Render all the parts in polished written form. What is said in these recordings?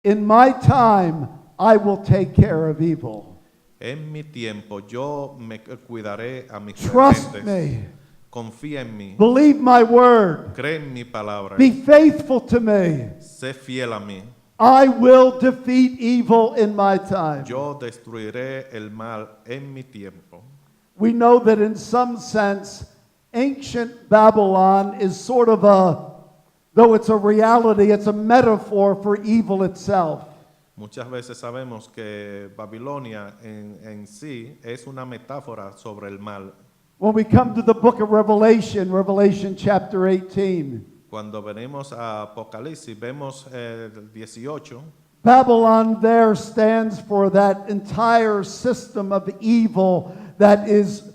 In my time, I will take care of evil. En mi tiempo yo me cuidaré a mis Trust remanentes. me. Confía en mí. Believe my word. Cree en mi palabra. Be faithful to me. Sé fiel a mí. I will defeat evil in my time. Yo destruiré el mal en mi tiempo. We know that in some sense, ancient Babylon is sort of though it's a reality, it's a metaphor for evil itself. Muchas veces sabemos que Babilonia en sí es una metáfora sobre el mal. When we come to the book of Revelation chapter 18, Cuando venimos a Apocalipsis, vemos el 18. Babylon there stands for that entire system of evil that is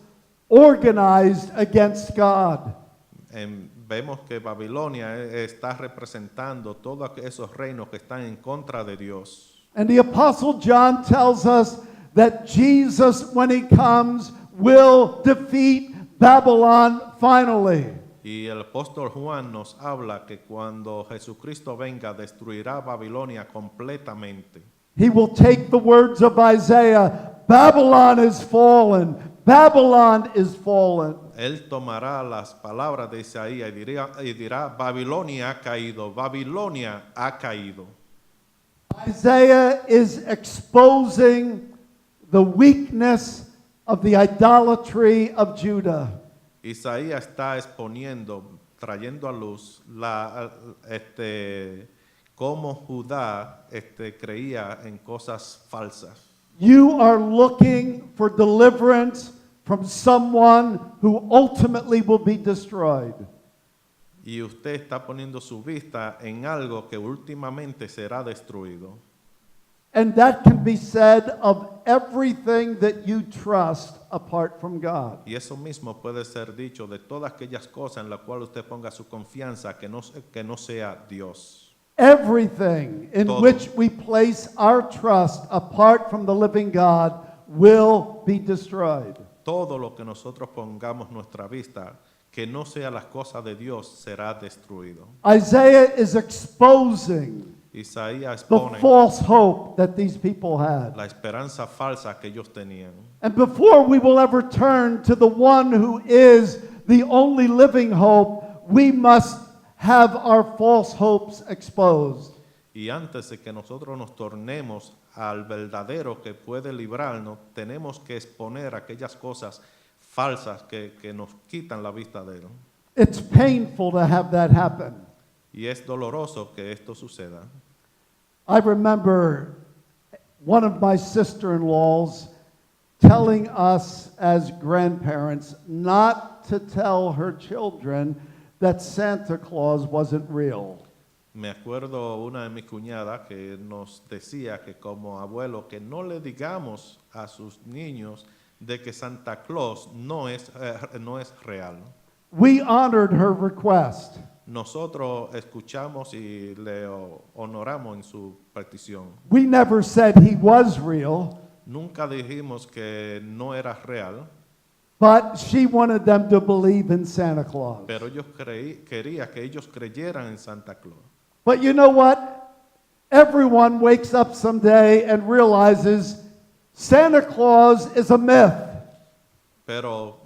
organized against God. Vemos que Babilonia está representando todos esos reinos que están en contra de Dios. And the Apostle John tells us that Jesus, when he comes, will defeat Babylon finally. Y el apóstol Juan nos habla que cuando Jesucristo venga, destruirá Babilonia completamente. He will take the words of Isaiah, Babylon is fallen, Babylon is fallen. Él tomará las palabras de Isaías y dirá, Babilonia ha caído, Babilonia ha caído. Isaiah is exposing the weakness of the idolatry of Judah. Isaías está exponiendo, trayendo a luz cómo Judá creía en cosas falsas. You are looking for deliverance from someone who ultimately will be destroyed. Y usted está poniendo su vista en algo que últimamente será destruido. And that can be said of everything that you trust apart from God. Y eso mismo puede ser dicho de todas aquellas cosas en las cuales usted ponga su confianza que no sea Dios. Everything in Todo. which we place our trust apart from the living God will be destroyed. Todo lo que nosotros pongamos nuestra vista que no sea las cosas de Dios será destruido. Isaiah is exposing Isaías the expone false hope that these people had. la esperanza falsa que ellos tenían. And before we will ever turn to the one who is the only living hope, we must have our false hopes exposed. Y antes de que nosotros nos tornemos al verdadero que puede librarnos, tenemos que exponer aquellas cosas falsas que nos quitan la vista de él. It's painful to have that happen. Y es doloroso que esto suceda. I remember one of my sister-in-laws telling us as grandparents not to tell her children that Santa Claus wasn't real. Me acuerdo una de mis cuñadas que nos decía que como abuelo que no le digamos a sus niños de que Santa Claus no es real. We honored her request. Nosotros escuchamos y le honoramos en su petición. We never said he was real, Nunca dijimos que no era real, but she wanted them to believe in Santa Claus. pero ellos quería que ellos creyeran en Santa Claus. But you know what? Everyone wakes up someday and realizes Santa Claus is a myth. Pero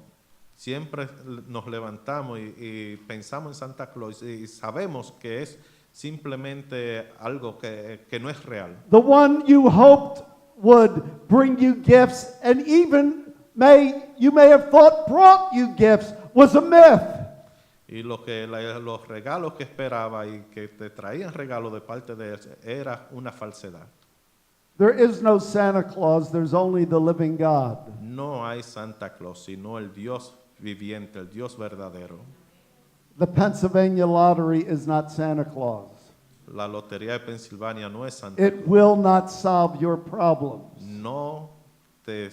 siempre nos levantamos y pensamos en Santa Claus y sabemos que es simplemente algo que no es real. The one you hoped would bring you gifts and even you may have thought brought you gifts was a myth. Y los regalos que esperaba y que te traían regalos de parte de él era una falsedad. There is no Santa Claus, there's only the living God. No hay Santa Claus, sino el Dios viviente, el Dios verdadero. The Pennsylvania lottery is not Santa Claus. La lotería de Pensilvania no es Santa It will not solve your problems. No te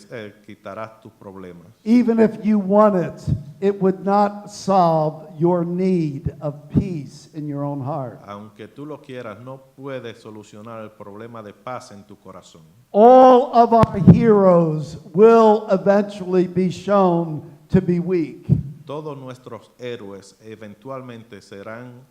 quitarás tus problemas. Even if you want it, it would not solve your need of peace in your own heart. Aunque tú lo quieras, no puedes solucionar el problema de paz en tu corazón. All of our heroes will eventually be shown to be weak. Todos nuestros héroes eventualmente serán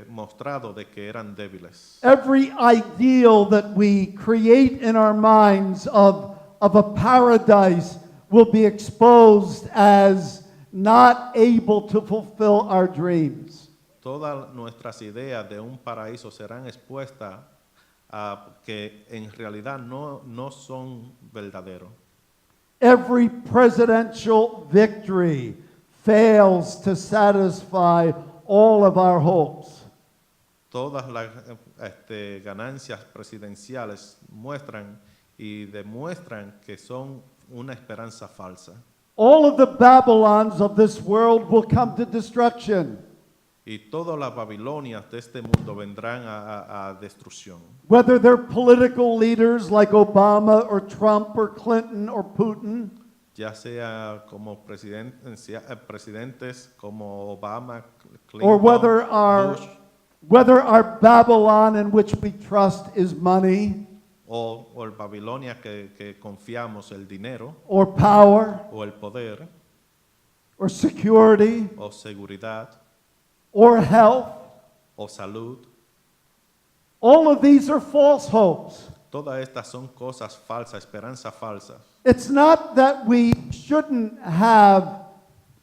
mostrado de que eran débiles. Every ideal that we create in our minds of a paradise will be exposed as not able to fulfill our dreams. Todas nuestras ideas de un paraíso serán expuestas a que en realidad no son verdaderos. Every presidential victory fails to satisfy all of our hopes. Todas las ganancias presidenciales muestran y demuestran que son una esperanza falsa. All of the Babylons of this world will come to destruction. Y todas las Babilonias de este mundo vendrán a destrucción. Whether they're political leaders like Obama or Trump or Clinton or Putin, Ya sea como presidentes como Obama, or Clinton, Bush, whether our Babylon in which we trust is money o el Babilonia que confiamos el dinero or power o el poder or security o seguridad or health, o salud. all of these are false hopes. Todas estas son cosas falsas, esperanzas falsas. It's not that we shouldn't have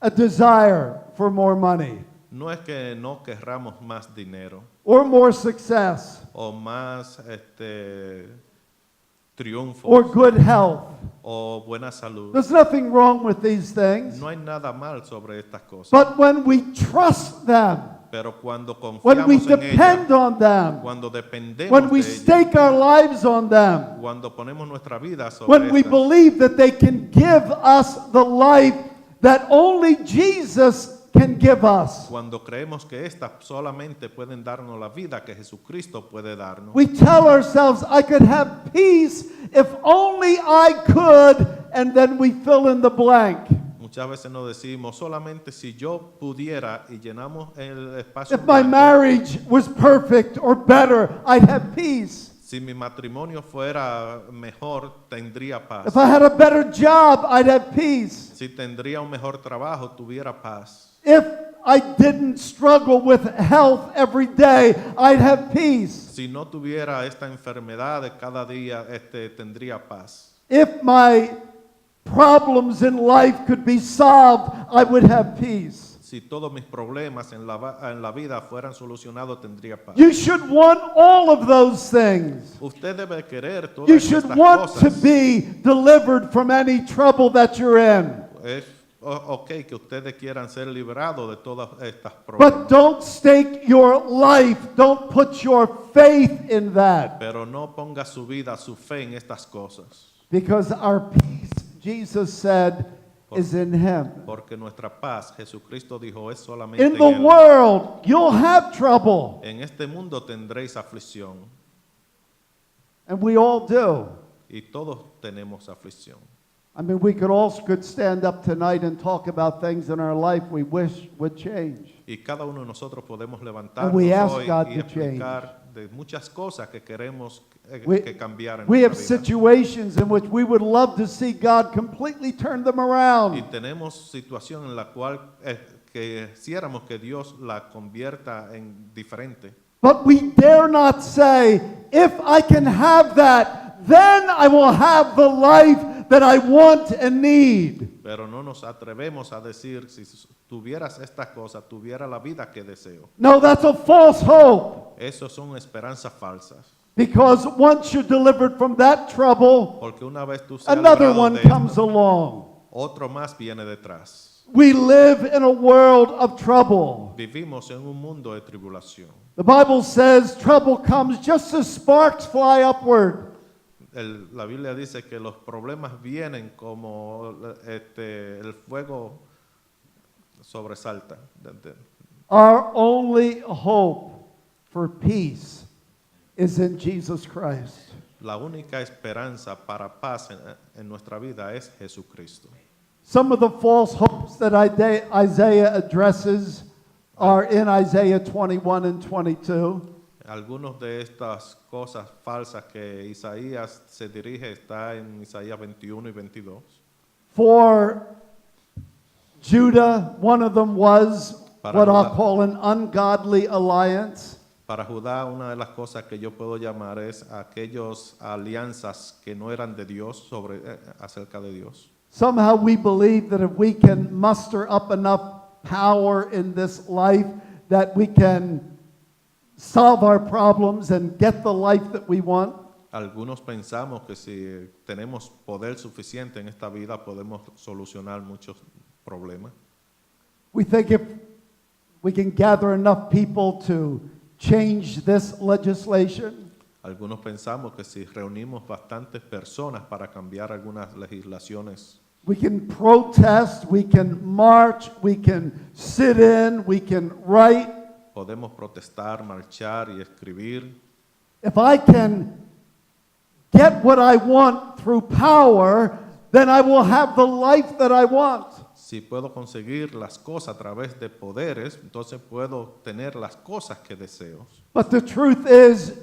a desire for more money No es que no querramos más dinero or more success o más triunfos or good health. o buena salud. There's nothing wrong with these things. No hay nada mal sobre estas cosas. But when we trust them, Pero cuando when we confiamos en depend ellas, on them, cuando dependemos when we de ellas, stake our lives on them, cuando ponemos nuestra vida sobre when we estas, believe that they can give us the life that only Jesus can give us, cuando creemos que estas solamente pueden darnos la vida que Jesucristo puede darnos, we tell ourselves, I could have peace if only I could, and then we fill in the blank. muchas veces nos decimos solamente si yo pudiera y llenamos el espacio If my blanco. marriage was perfect or better, I'd have peace. Si mi matrimonio fuera mejor, tendría paz. If I had a better job, I'd have peace. Si tendría un mejor trabajo, tuviera paz. If I didn't struggle with health every day, I'd have peace. Si no tuviera esta enfermedad de cada día, tendría paz. If my problems in life could be solved, I would have peace. Si todos mis problemas en la vida fueran solucionados, tendría paz. You should want all of those things. Usted debe querer todas You should estas want to cosas. be delivered from any trouble that you're in. Es ok que ustedes quieran ser liberados de todas estas But problemas. don't stake your life, don't put your faith in that. Pero no ponga su vida, su fe en estas cosas. Because our peace, Jesus said, is in Him. Porque nuestra paz, Jesucristo dijo, es solamente In en the Él. world, you'll have trouble. En este mundo tendréis aflicción. And we all do. Y todos tenemos aflicción. I mean, we could stand up tonight and talk about things in our life we wish would change. Y cada uno de nosotros podemos And levantarnos we ask hoy God y to explicar de muchas cosas que queremos We- que cambiar en We have nuestra vida. situations in which we would love to see God completely turn them Y around. tenemos situación en la cual que quisiéramos que Dios la convierta en diferente. But we dare not say, if I can have that, then I will have the life that I want and need. Pero no nos atrevemos a decir, si tuvieras esta cosa, tuviera la vida que deseo. No, that's a false hope. Eso son esperanzas falsas. Because once you're delivered from that trouble, Porque una vez tú seas another librado one de esto, comes along. otro más viene detrás. We live in a world of trouble. Vivimos en un mundo de tribulación. The Bible says trouble comes just as sparks fly upward. La Biblia dice que los problemas vienen como el fuego sobresalta. Our only hope for peace is in Jesus Christ. La única esperanza para paz en nuestra vida es Jesucristo. Some of the false hopes that Isaiah addresses are in Isaiah 21 and 22. Algunos de estas cosas falsas que Isaías se dirige está en Isaías 21 y 22. For Judah, one of them was Para what I'll Judá, call an ungodly alliance. para Judá, una de las cosas que yo puedo llamar es aquellas alianzas que no eran de Dios acerca de Dios. Somehow we believe that if we can muster up enough power in this life, that we can solve our problems and get the life that we want. Algunos pensamos que si tenemos poder suficiente en esta vida podemos solucionar muchos problemas. We think if we can gather enough people to change this legislation, Algunos pensamos que si reunimos bastantes personas para cambiar algunas legislaciones, we can protest, we can march, we can sit in, we can write. podemos protestar, marchar y escribir. If I can get what I want through power, then I will have the life that I want. Si puedo conseguir las cosas a través de poderes, entonces puedo tener las cosas que deseo. But the truth is,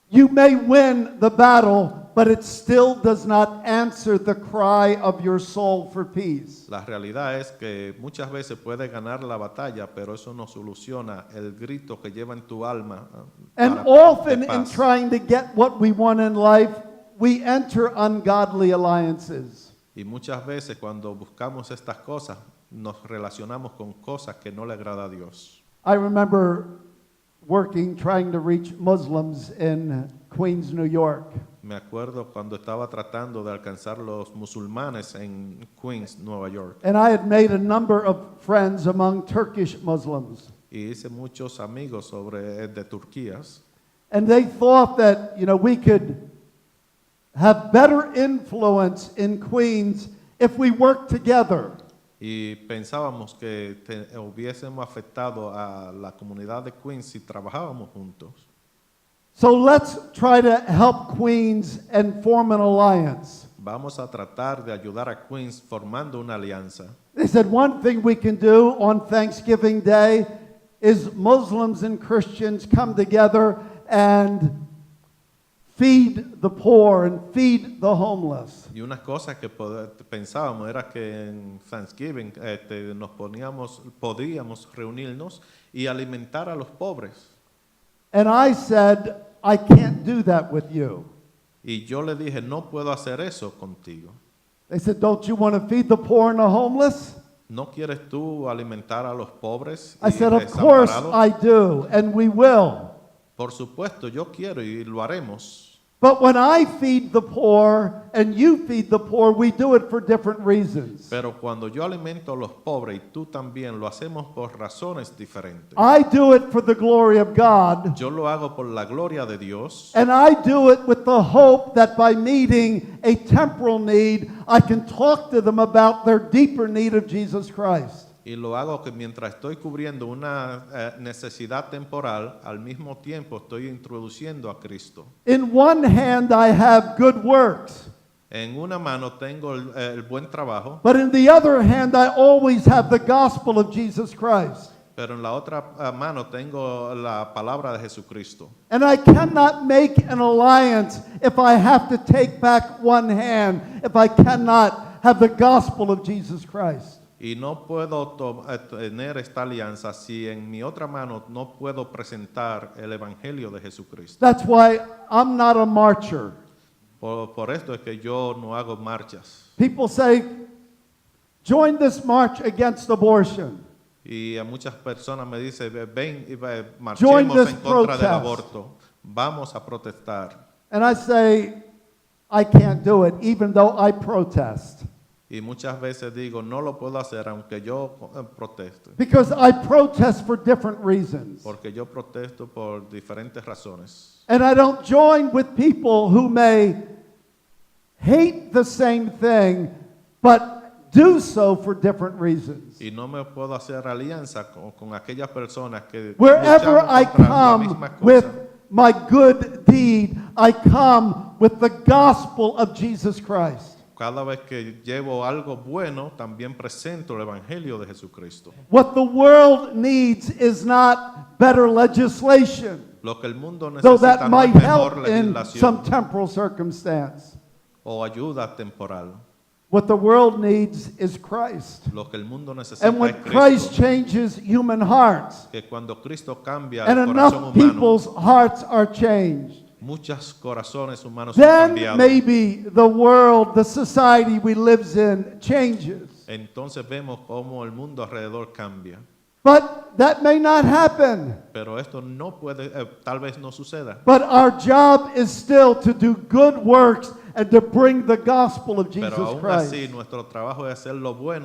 you may win the battle, but it still does not answer the cry of your soul for peace. La realidad es que muchas veces puedes ganar la batalla, pero eso no soluciona el grito que lleva en tu alma. And para- often de in paz. trying to get what we want in life, we enter ungodly alliances. Y muchas veces cuando buscamos estas cosas, nos relacionamos con cosas que no le agrada a Dios. I remember working, trying to reach Muslims in Queens, New York. Me acuerdo cuando estaba tratando de alcanzar los musulmanes en Queens, Nueva York. And I had made a number of friends among Turkish Muslims. Y hice muchos amigos de Turquía. And they thought that, we could have better influence in Queens if we worked together. Y pensábamos que hubiésemos afectado a la comunidad de Queens si trabajábamos juntos. So let's try to help Queens and form an alliance. Vamos a tratar de ayudar a Queens formando una alianza. They said one thing we can do on Thanksgiving Day is Muslims and Christians come together and feed the poor and feed the homeless. Y una cosa que pensábamos era que en Thanksgiving podíamos reunirnos y alimentar a los pobres. And I said, I can't do that with you. Y yo le dije, no puedo hacer eso contigo. They said, don't you want to feed the poor and the homeless? ¿No quieres tú alimentar a los pobres I y said, of course desamparados? I do, and we will. Por supuesto, yo quiero y lo haremos. But when I feed the poor and you feed the poor, we do it for different reasons. Pero cuando yo alimento a los pobres y tú también, lo hacemos por razones diferentes. I do it for the glory of God, Yo lo hago por la gloria de Dios and I do it with the hope that by meeting a temporal need, I can talk to them about their deeper need of Jesus Christ. y lo hago que mientras estoy cubriendo una necesidad temporal, al mismo tiempo estoy introduciendo a Cristo. In one hand, I have good works, En una mano tengo el buen trabajo, but in the other hand, I always have the gospel of Jesus Christ. pero en la otra mano tengo la palabra de Jesucristo. And I cannot make an alliance if I have to take back one hand, if I cannot have the gospel of Jesus Christ. Y no puedo tener esta alianza si en mi otra mano no puedo presentar el evangelio de Jesucristo. That's why I'm not a marcher. Por esto es que yo no hago marchas. People say, join this march against abortion. Y a muchas personas me dicen, ven y Join marchemos this en contra del protest. aborto. Vamos a protestar. And I say, I can't do it, even though I protest. Y muchas veces digo, no lo puedo hacer aunque yo proteste. Because I protest for different reasons. Porque yo protesto por diferentes razones. And I don't join with people who may hate the same thing, but do so for different reasons. Y no me puedo hacer alianza con aquellas personas que Wherever luchamos I contra la come misma cosa. with my good deed, I come with the gospel of Jesus Christ. Cada vez que llevo algo bueno, también presento el evangelio de Jesucristo. What the world needs is not better legislation, Lo que el mundo though necesita that no es might mejor help in some legislación temporal circumstance. o ayuda temporal. What the world needs is Christ. Lo que el mundo necesita And when es Christ Cristo. changes human hearts, Que cuando Cristo cambia and el corazón enough humano, people's hearts are changed, muchos corazones humanos son then cambiados. maybe the world, the society we live in changes. Entonces vemos cómo el mundo alrededor cambia. But that may not happen. Pero esto no puede, tal vez no suceda. But our job is still to do good works and to bring the gospel of Jesus Pero aún Christ. así, nuestro trabajo es hacer lo bueno